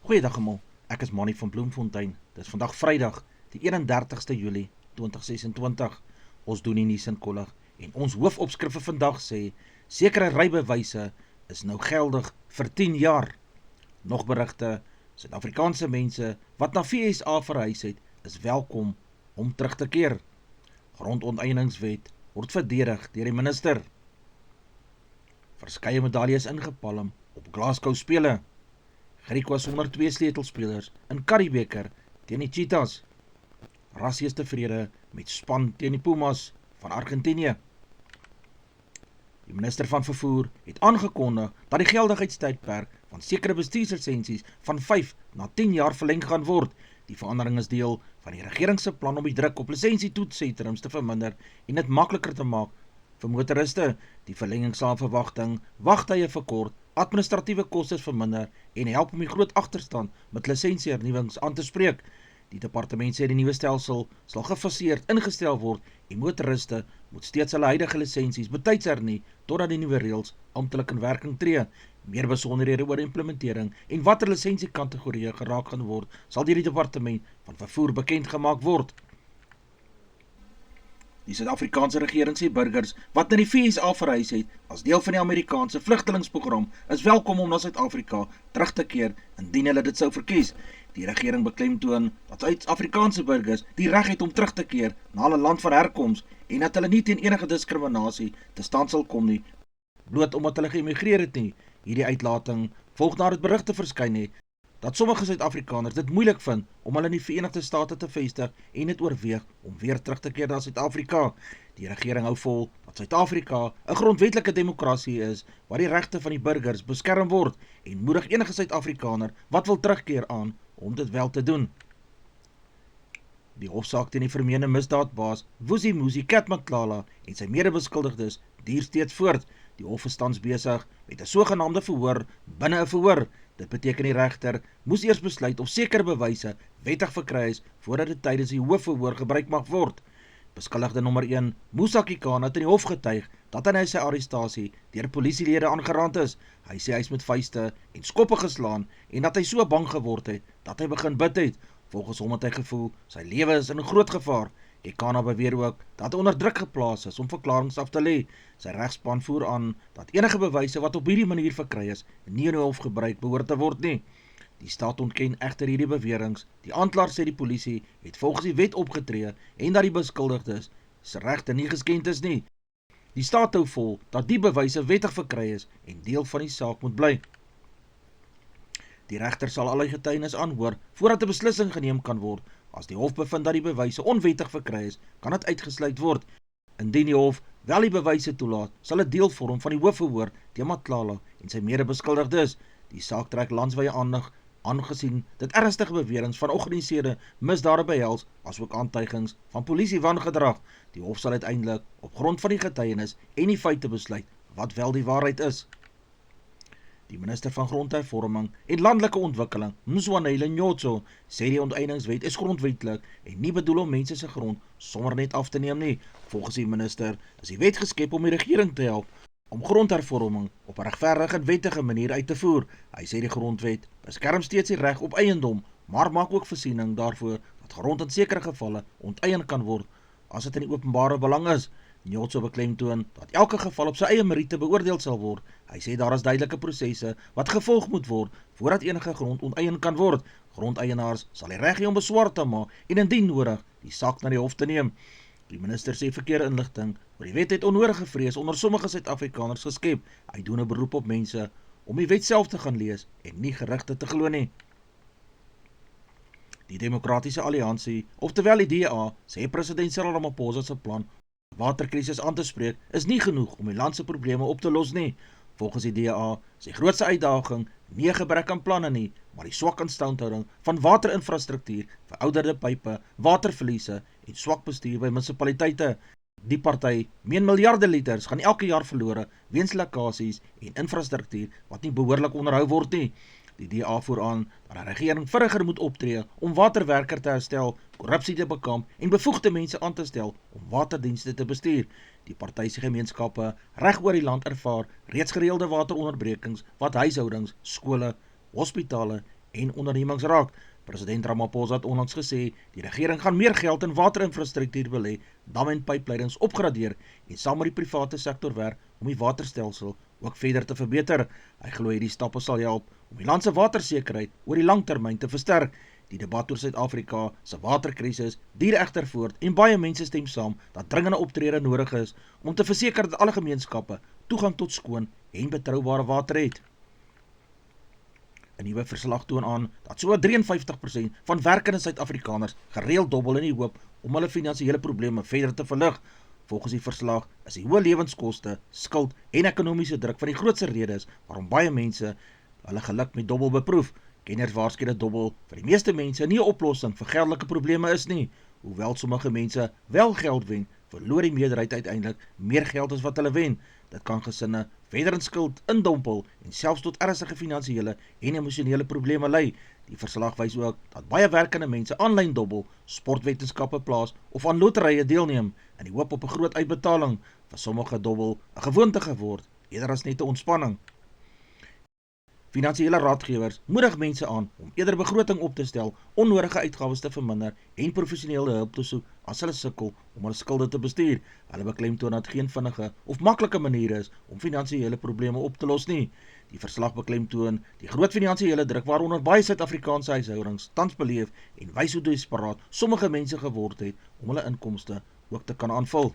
Goeiedag almal, ek is Mannie van Bloemfontein. Dit is vandag Vrydag, die 31ste Julie 2026. Ons doen die nuus in kollig en ons hoofopskrifte vandag sê, sekere rybewyse is nou geldig vir 10 jaar. Nog berigte, Suid-Afrikaanse mense wat na FSA verhuis het, is welkom om terug te keer. Grondonteieningswet word verdedig deur die minister. Verskeie medaljes ingepalm op Glasgow spele. Griekwa sonder 2 sleutelspelers in Currie-beker teen die Cheetahs. Rassie is tevrede met span teen die Pumas van Argentinië. Die minister van vervoer het aangekondig dat die geldigheidstydperk van sekere bestuurslisensies van 5 na 10 jaar verleng gaan word. Die verandering is deel van die regering se plan om die druk op lisensietoetssentrums te verminder en dit makliker te maak vir motoriste. Die verlenging sal verwagting wagtye verkort, administratiewe kostes verminder en help om die groot agterstand met lisensiehernuwings aan te spreek. Die departement sê die nuwe stelsel sal gefaseerd ingestel word en motoriste moet steeds hulle huidige lisensies betyds hernie totdat die nuwe reëls amptelik in werking tree. Meer besonderhede oor implementering en watter lisensiekategorieë geraak gaan word, sal deur die departement van vervoer bekend gemaak word. Die Suid-Afrikaanse regering sê burgers wat na die FSA verhuis het as deel van die Amerikaanse vlugtelingsprogram is welkom om na Suid-Afrika terug te keer indien hulle dit sou verkies. Die regering beklemtoon dat Suid-Afrikaanse burgers die reg het om terug te keer na hulle land van herkoms en dat hulle nie teen enige diskriminasie te staan sal kom nie, bloot omdat hulle geëmigreer het nie. Hierdie uitlating volg nadat berigte verskyn het dat sommige Suid-Afrikaners dit moeilik vind om hulle in die Verenigde State te vestig en het oorweeg om weer terug te keer na Suid-Afrika. Die regering hou vol dat Suid-Afrika 'n grondwetlike demokrasie is waar die regte van die burgers beskerm word en moedig enige Suid-Afrikaner wat wil terugkeer aan om dit wel te doen. Die hofsaak teen die vermeende misdaadbaas Vusimuzi Cat Matlala en sy medebeskuldigdes duur steeds voort. Die hof is tans besig met 'n sogenaamde verhoor binne 'n verhoor. Dit beteken die regter moes eers besluit of sekere bewyse wettig verkry is voordat dit tydens die hoofverhoor gebruik mag word. Beskuldigde nommer 1, Musa Kekana, het in die hof getuig dat hy sy arrestasie deur polisielede aangeraand is. Hy sê hy is met vuiste en skoppe geslaan en dat hy so bang geword het dat hy begin bid het. Volgens hom het hy gevoel sy lewe is in groot gevaar. Kekana beweer ook dat hy onder druk geplaas is om verklaringe af te lê. Sy regspan voer aan dat enige bewyse wat op hierdie manier verkry is, nie in die hof gebruik behoort te word nie. Die staat ontken egter hierdie beweringe. Die aanklaer sê die polisie het volgens die wet opgetree en dat die beskuldigdes se regte nie geskend is nie. Die staat hou vol dat die bewyse wettig verkry is en deel van die saak moet bly. Die regter sal al die getuienis aanhoor voordat 'n beslissing geneem kan word. As die hof bevind dat die bewyse onwettig verkry is, kan dit uitgesluit word. Indien die hof wel die bewyse toelaat, sal dit deel vorm van die hoofverhoor teen Matlala en sy medebeskuldigdes. Die saak trek landwyse aandag aangesien dit ernstige beweringe van georganiseerde misdade behels, asook aantuigings van polisie wangedrag. Die hof sal uiteindelik op grond van die getuienis en die feite besluit wat wel die waarheid is. Die minister van Grondhervorming en Landelike Ontwikkeling, Mzwanele Nyotso, sê die onteieningswet is grondwetlik en nie bedoel om mense se grond sommer net af te neem nie. Volgens die minister is die wet geskep om die regering te help om grondhervorming op 'n regverdige en wettige manier uit te voer. Hy sê die grondwet beskerm steeds die reg op eiendom, maar maak ook voorsiening daarvoor dat grond in sekere gevalle onteien kan word as dit in die openbare belang is. Nyotso beklemtoon dat elke geval op sy eie meriete beoordeel sal word. Hy sê daar is duidelike prosesse wat gevolg moet word voordat enige grond onteien kan word. Grondeienaars sal die reg hê om beswaar te maak en indien nodig die saak na die hof te neem. Die minister sê verkeerde inligting oor die wet het onnodige vrees onder sommige Suid-Afrikaners geskep. Hy doen 'n beroep op mense om die wet self te gaan lees en nie gerugte te glo nie. Die Demokratiese Alliansie, oftewel die DA, sê president Cyril Ramaphosa se plan waterkrisis aan te spreek is nie genoeg om die land se probleme op te los nie. Volgens die DA is die grootste uitdaging nie 'n gebrek aan planne nie, maar die swak instandhouding van waterinfrastruktuur, verouderde pype, waterverliese en swak bestuur by munisipaliteite. Die party meen miljarde liters gaan elke jaar verlore weens lekkasies en infrastruktuur wat nie behoorlik onderhou word nie. Die DA voer aan dat die regering vinniger moet optree om waterwerker te herstel, korrupsie te bekamp en bevoegde mense aan te stel om waterdienste te bestuur. Die party se gemeenskappe reg oor die land ervaar reeds gereelde wateronderbrekings wat huishoudings, skole, hospitale en ondernemings raak. President Ramaphosa het onlangs gesê, die regering gaan meer geld in waterinfrastruktuur belê, damme en pypleidings opgradeer en saam met die private sektor werk om die waterstelsel ook verder te verbeter. Hy glo hierdie stappe sal help om die land se watersekerheid oor die langtermyn te versterk. Die debat oor Suid-Afrika se waterkrisis duur egter voort en baie mense stem saam dat dringende optrede nodig is om te verseker dat alle gemeenskappe toegang tot skoon en betroubare water het. 'n Nuwe verslag toon aan dat so 53% van werkende Suid-Afrikaners gereeld dobbel in die hoop om hulle finansiële probleme verder te verlig. Volgens die verslag is die hoë lewenskoste, skuld en ekonomiese druk van die grootste redes waarom baie mense hulle geluk met dobbel beproef. Kenners waarsku dat dobbel vir die meeste mense nie 'n oplossing vir geldelike probleme is nie. Hoewel sommige mense wel geld wen, verloor die meerderheid uiteindelik meer geld as wat hulle wen. Dit kan gesinne verder in skuld indompel en selfs tot ernstige finansiële en emosionele probleme lei. Die verslag wys ook dat baie werkende mense aanlyn dobbel, sportwetenskappe plaas of aan loterye deelneem in die hoop op 'n groot uitbetaling. Vir sommige dobbel 'n gewoonte geword, eerder as net 'n ontspanning. Finansiële raadgewers moedig mense aan om eerder begroting op te stel, onnodige uitgawes te verminder en professionele hulp te soek as hulle sukkel om hulle skulde te bestuur. Hulle beklemtoon dat geen vinnige of maklike manier is om finansiële probleme op te los nie. Die verslag beklemtoon die groot finansiële druk waaronder baie Suid-Afrikaanse huishoudings tans beleef en wys hoe desperaat sommige mense geword het om hulle inkomste ook te kan aanvul.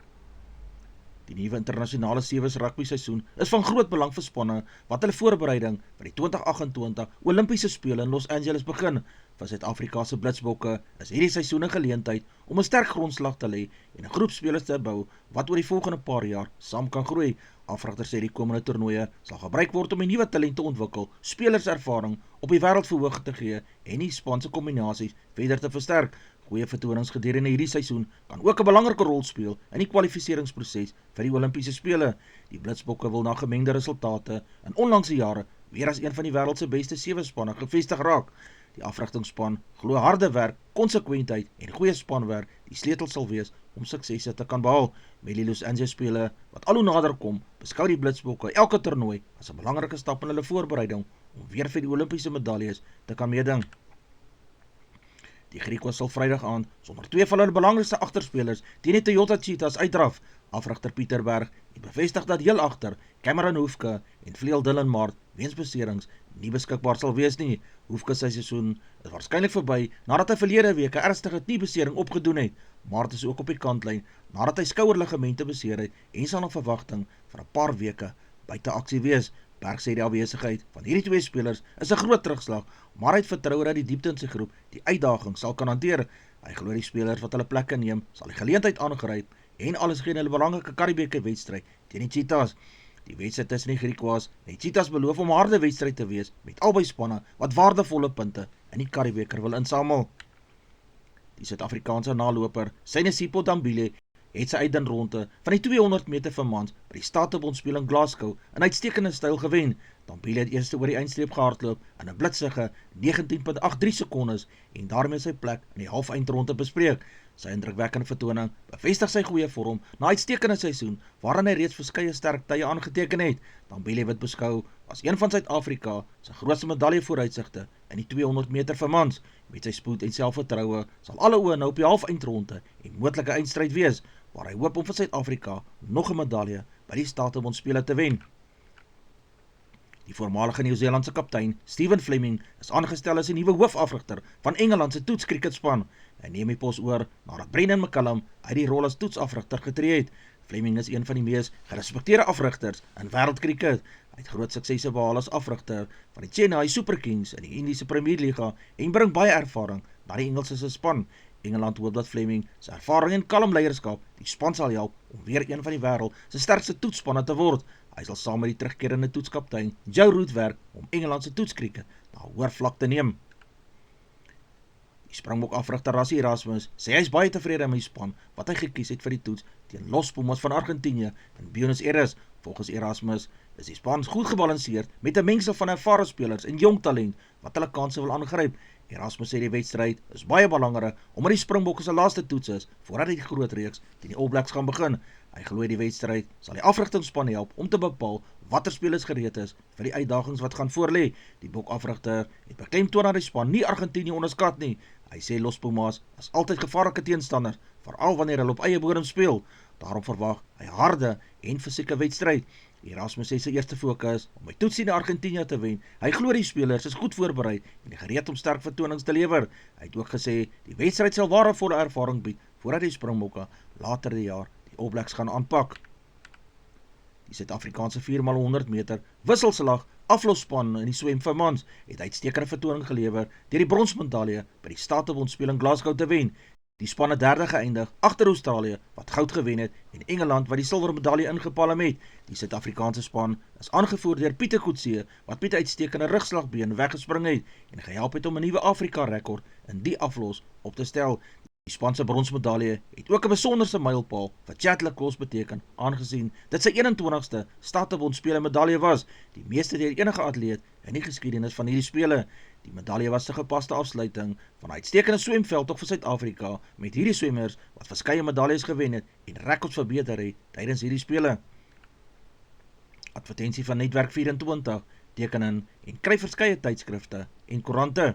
Die nuwe internasionale sevens rugby seisoen is van groot belang vir spanne wat hulle voorbereiding vir die 2028 Olimpiese spele in Los Angeles begin. Vir Suid-Afrika se Blitsbokke is hierdie seisoen 'n geleentheid om 'n sterk grondslag te lê en 'n groep spelers te bou wat oor die volgende paar jaar saam kan groei. Afrigters sê die komende toernooie sal gebruik word om die nuwe talent te ontwikkel, spelerservaring op die wêreld verhoog te gee en die span se kombinasies verder te versterk. Goeie vertonings gedurende hierdie seisoen kan ook 'n belangrike rol speel in die kwalifikasieringsproses vir die Olimpiese spele. Die Blitsbokke wil na gemengde resultate in onlangse jare weer as een van die wêreld se beste sewe spanne gevestig raak. Die afrigtingsspan glo harde werk, konsekwentheid en goeie spanwerk die sleutel sal wees om suksesse te kan behaal. Met die Los Angeles spele wat al hoe nader kom, beskou die Blitsbokke elke toernooi as 'n belangrike stap in hulle voorbereiding om weer vir die Olimpiese medaljes te kan meeding. Die Griekwas sal Vrydag aand sonder twee van hulle belangrikste agterspelers teen die Toyota Cheetahs uitdraf. Afrigter Pieter Berg het bevestig dat heel agter Cameron Hoefke en vleuel Dylan Maart weens beserings nie beskikbaar sal wees nie. Hoefke se seisoen is waarskynlik verby nadat hy verlede week 'n ernstige kniebesering opgedoen het. Maart is ook op die kantlyn nadat hy skouerligamente beseer het en sal na verwagting vir 'n paar weke buite aksie wees. Berg sê die afwesigheid van hierdie twee spelers is 'n groot terugslag, maar hy het vertroue dat die diepte in sy groep die uitdaging sal kan hanteer. Hy glo die spelers wat hulle plekke neem, sal die geleentheid aangryp en alles gee in hulle belangrike Karibeker wedstryd teen die Cheetahs. Die wedstryd tussen die Griekwas en die Cheetahs beloof om 'n harde wedstryd te wees met albei spanne wat waardevolle punte in die Karibeker wil insamel. Die Suid-Afrikaanse naloper, Sinesipho Dambile, het sy uitdenronde van die 200 meter vir mans by die Statebondspel in Glasgow in uitstekende styl gewen. Dambile het eers oor die eindstreep gehardloop in 'n blitsige 19.83 sekondes en daarmee sy plek in die halfeindronde bespreek. Sy indrukwekkende vertoning bevestig sy goeie vorm na 'n uitstekende seisoen waarin hy reeds verskeie sterk tye aangeteken het. Dambile word beskou as een van Suid-Afrika se grootste medalje-vooruitsigte in die 200 meter vir mans. Met sy spoed en selfvertroue sal alle oë nou op die halfeindronde en moontlike eindstryd wees, waar hy hoop om vir Suid-Afrika nog 'n medalje by die Statebondspele te wen. Die voormalige Nieu-Seelandse kaptein, Stephen Fleming, is aangestel as die nuwe hoofafrigter van Engeland se toetskriketspan. Hy neem die pos oor nadat Brendan McCullum uit die rol as toetsafrigter getree het. Fleming is een van die mees gerespekteerde afrigters in wêreldkriket. Hy het groot suksese behaal as afrigter van die Chennai Super Kings in die Indiese Premierliga en bring baie ervaring na die Engelse span. Engeland hoop dat Fleming sy ervaring en kalm leierskap die span sal help om weer een van die wêreld se sterkste toetsspanne te word. Hy sal saam met die terugkerende toetskaptein Joe Root werk om Engeland se toetskriket na 'n hoër vlak te neem. Die Springbok afrigter Rassie Erasmus sê hy is baie tevrede met die span wat hy gekies het vir die toets teen Los Pumas van Argentinië in Buenos Aires. Volgens Erasmus is die span goed gebalanseerd met 'n mengsel van ervare spelers en jong talent wat hulle kansse wil aangryp. Erasmus sê die wedstryd is baie belangrik omdat die Springbokke se laaste toets is voordat die groot reeks teen die All Blacks gaan begin. Hy glo die wedstryd sal die afrigtingsspan help om te bepaal watter spelers gereed is vir die uitdagings wat gaan voorlê. Die boekafrigter het beklemtoon dat die span nie Argentinië onderskat nie. Hy sê Los Pumas is altyd gevaarlike teenstanders, veral wanneer hulle op eie bodem speel. Daarom verwag hy harde en fisieke wedstryd. Erasmus sê sy eerste fokus om by toetsie na Argentinië te wen. Hy glo die spelers is goed voorberei en gereed om sterk vertonings te lewer. Hy het ook gesê die wedstryd sal waardevolle ervaring bied voordat die Springbokke later die jaar die All Blacks gaan aanpak. Die Suid-Afrikaanse 4x100 meter wisselslag aflosspan in die swem vir mans het uitstekende vertoning gelewer deur die bronsmedalje by die Statebond-spel in Glasgow te wen. Die span het derde geëindig agter Australië wat goud gewen het en Engeland wat die silwermedalje ingepalm het. Die Suid-Afrikaanse span is aangevoer deur Pieter Coetzee wat met 'n uitstekende rugslagbeen weggespring het en gehelp het om 'n nuwe Afrika rekord in die aflos op te stel. Die span se bronsmedalje het ook 'n besonderse mylpaal vir Chad le Clos beteken, aangesien dit sy 21ste Statebond spele medalje was, die meeste deur enige atleet in die geskiedenis van hierdie spele. Die medalje was 'n gepaste afsluiting van 'n uitstekende swemveldtog vir Suid-Afrika met hierdie swemmers wat verskeie medaljes gewen het en rekords verbeter het tydens hierdie spele. Advertensie van Netwerk 24 teken in en kry verskeie tydskrifte en koerante.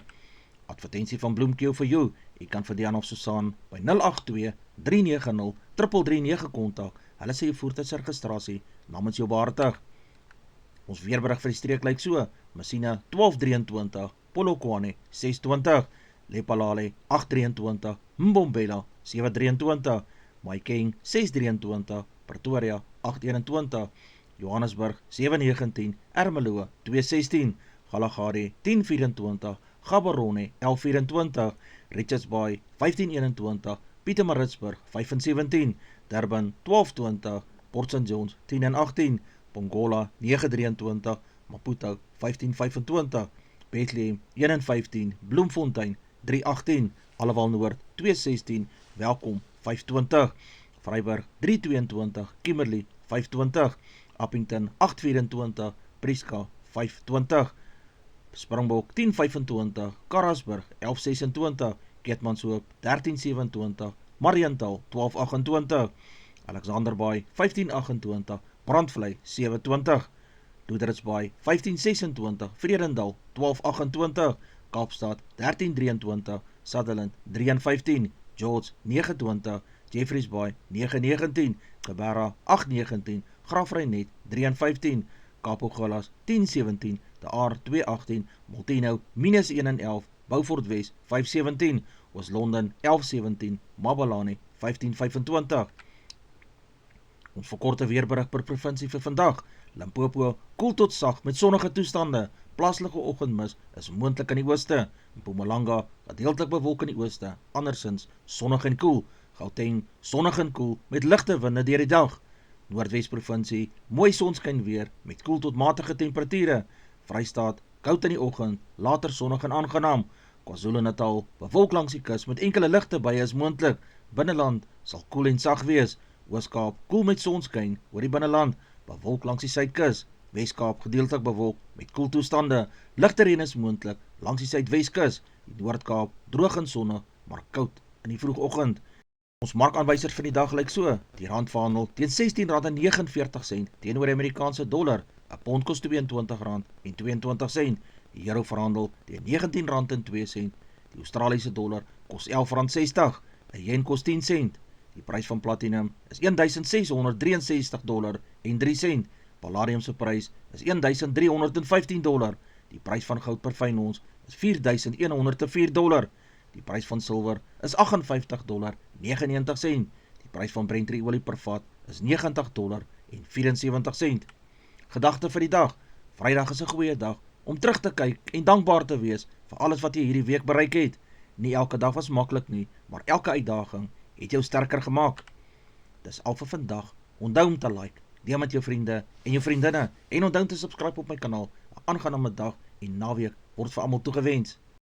Advertensie van Bloemkeel vir jou. Jy kan vir Diana of Susan by 082-390-339 kontak. Hulle sê jou voertuigregistrasie namens jou behartig. Ons weerberig vir die streek lyk so: Messina 1223, Polokwane 620, Lephalale 823, Mbombela 723, Mahikeng 623, Pretoria 821, Johannesburg 719, Ermelo 216, Galagadi 1024, Gaborone 1124, Richards Bay 1521, Pietermaritzburg 517, Durban 1220, Port St Johns 10 en 18, Pongola 923, Maputo 1525, Bethlehem 115, Bloemfontein 318, Allewal Noord 216, Welkom 520, Vryburg 322, Kimberley 520, Appington 824, Prieska 520, Springbok 1025, Karasburg 1126, Keetmanshoop 1327, Mariental 1228, Alexanderbaai 1528, Brandvlei 720, Doederitsbaai 1526, Vredendal 1228, Kaapstad 1323, Sutherland 315, George 920, Jeffreys Bay 919, Geberra 819, Grafreinet 315, Kaaphooglas 1017, De Aar 218, Multino -1 en 11, Beaufort West 517, Oos-London 1117, Mabalane 1525. Ons verkorte weerberig per provinsie vir vandag. Limpopo koel tot sag met sonnige toestande. Plaaslike oggendmis is moontlik in die ooste. Mpumalanga gedeeltelik bewolk in die ooste, andersins sonnig en koel. Gauteng sonnig en koel met ligte winde deur die dag. Noordwes provinsie mooi sonskyn weer met koel tot matige temperature. Vrystaat koud in die oggend, later sonnig en aangenaam. KwaZulu-Natal bewolk langs die kus met enkele ligte buie is moontlik. Binneland sal koel en sag wees. Oos-Kaap koel met sonskyn oor die binneland, bewolk langs die suidkus. Wes-Kaap gedeeltelik bewolk met koel toestande. Ligte reën is moontlik langs die suidweskus. Die Noord-Kaap droog en sonnig, maar koud in die vroegoggend. Ons markaanwysers vir die dag lyk so: die rand verhandel teen R16.49 teenoor die Amerikaanse dollar. 'n pond kos R22.22. Die euro verhandel teen R19.02. Die Australiese dollar kos R11.60. 'n yen kos 10 sent. Die prys van platinum is $1,663.03. Palladium se prys is $1,315. Die prys van goud per fyn ons is $4,104. Die prys van silwer is $58.99. Die prys van Brent olie per vat is $90.74. Gedagte vir die dag: Vrydag is 'n goeie dag om terug te kyk en dankbaar te wees vir alles wat jy hierdie week bereik het. Nie elke dag was maklik nie, maar elke uitdaging het jou sterker gemaak. Dis al vir vandag. Onthou om te like, deel met jou vriende en jou vriendinne en onthou te subscribe op my kanaal. 'n Aangename dag en naweek word vir almal toegewens.